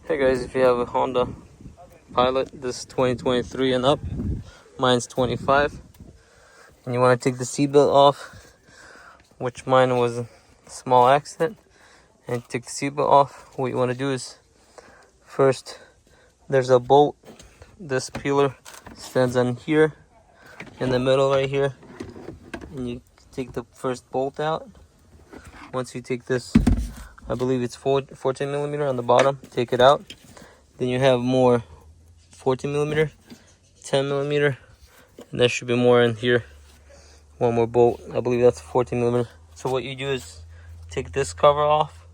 Hey guys, if you have a Honda Pilot, this is 2023 and up, mine's 25, and you want to take the seatbelt off, which mine was a small accident, and take the seatbelt off, what you want to do is, first, there's a bolt, this peeler stands on here, in the middle right here, and you take the first bolt out. Once you take this, I believe it's 14 millimeter on the bottom, take it out. Then you have more 14 millimeter, 10 millimeter, and there should be more in here. One more bolt, I believe that's 14 millimeter. So what you do is take this cover off,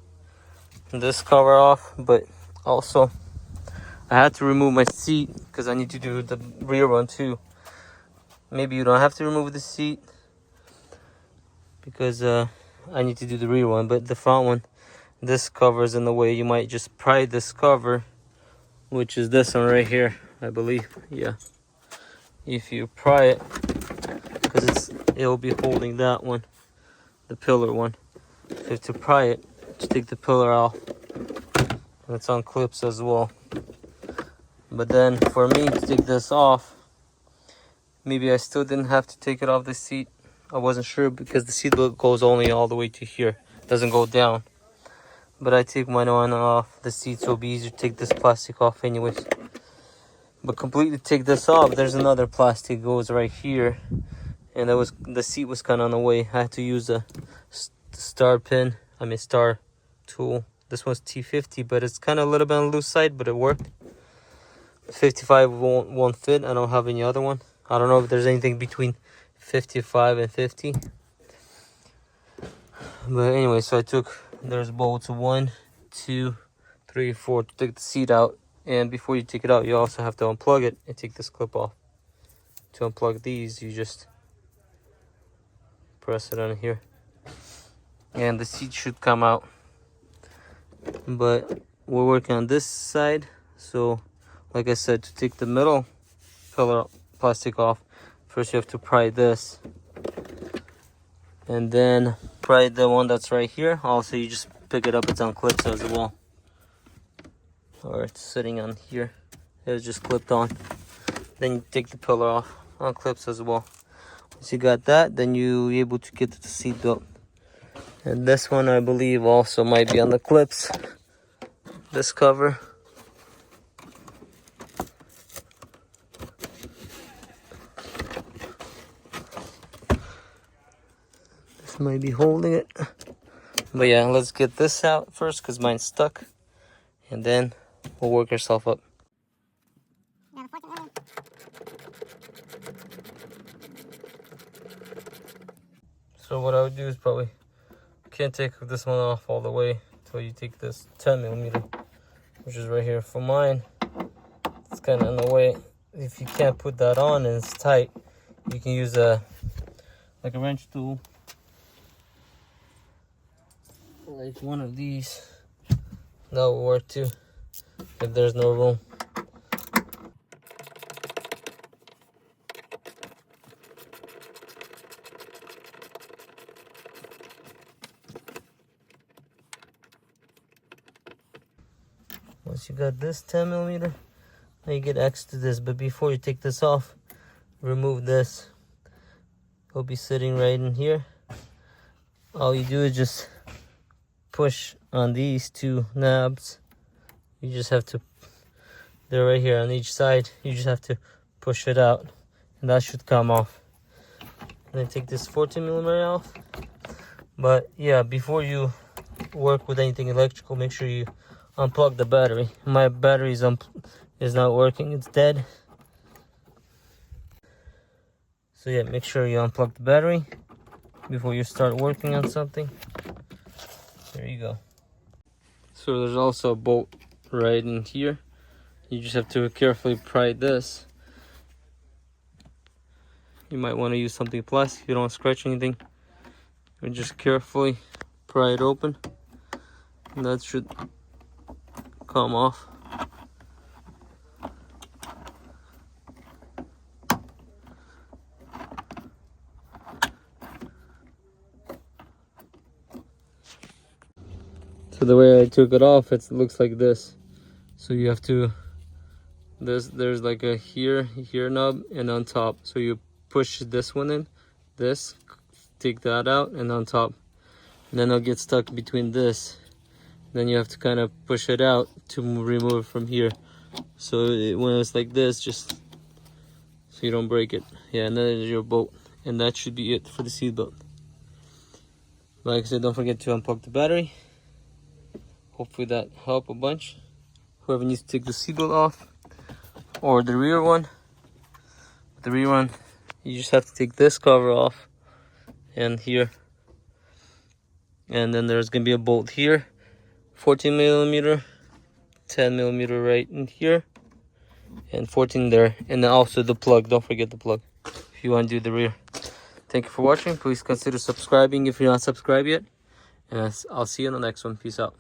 but also I had to remove my seat because I need to do the rear one too. Maybe you don't have to remove the seat because I need to do the rear one, but the front one, this cover is in the way. You might just pry this cover, which is this one right here, I believe. Yeah, if you pry it, because it'll be holding that one, the pillar one. So you have to pry it to take the pillar off, and it's on clips as well. But then for me to take this off, maybe I still didn't have to take it off the seat. I wasn't sure because the seat goes only all the way to here, it doesn't go down. But I take mine on off the seat, so it'll be easier to take this plastic off anyways. But completely take this off, there's another plastic goes right here, and the seat was kind of on the way. I had to use a star tool. This one's T50, but it's kind of a little bit on the loose side, but it worked. 55 won't fit. I don't have any other one. I don't know if there's anything between 55 and 50. But anyway, so there's bolts 1, 2, 3, 4 to take the seat out. And before you take it out, you also have to unplug it and take this clip off. To unplug these, you just press it on here, and the seat should come out. But we're working on this side, so like I said, to take the middle pillar plastic off, first you have to pry this, and then pry the one that's right here. Also, you just pick it up, it's on clips as well, or it's sitting on here, it's just clipped on. Then you take the pillar off on clips as well. Once you got that, then you're able to get to the seat belt. And this one, I believe, also might be on the clips, this cover. This might be holding it. But yeah, let's get this out first because mine's stuck, and then we'll work ourselves up. So what I would do is probably can't take this one off all the way until you take this 10 millimeter, which is right here. For mine, it's kind of in the way. If you can't put that on and it's tight, you can use like a wrench tool, like one of these. That will work too if there's no room. Once you got this 10 millimeter, now you get access to this. But before you take this off, remove this. It'll be sitting right in here. All you do is just push on these two knobs. You just have to, they're right here on each side. You just have to push it out, and that should come off. And then take this 14 millimeter off. But yeah, before you work with anything electrical, make sure you unplug the battery. My battery is not working, it's dead. So yeah, make sure you unplug the battery before you start working on something. There you go. So there's also a bolt right in here. You just have to carefully pry this. You might want to use something plastic if you don't want to scratch anything. And just carefully pry it open, and that should come off. So the way I took it off, it looks like this. So you have to, there's like a here knob and on top. So you push this one in, this, take that out, and on top. And then it'll get stuck between this. Then you have to kind of push it out to remove it from here. So when it's like this, just so you don't break it. Yeah, and then there's your bolt. And that should be it for the seat belt. Like I said, don't forget to unplug the battery. Hopefully that helped a bunch. Whoever needs to take the seat belt off, or the rear one. The rear one, you just have to take this cover off, and here. And then there's gonna be a bolt here, 14 millimeter, 10 millimeter right in here, and 14 there. And then also the plug, don't forget the plug if you want to do the rear. Thank you for watching. Please consider subscribing if you're not subscribed yet. And I'll see you in the next one. Peace out.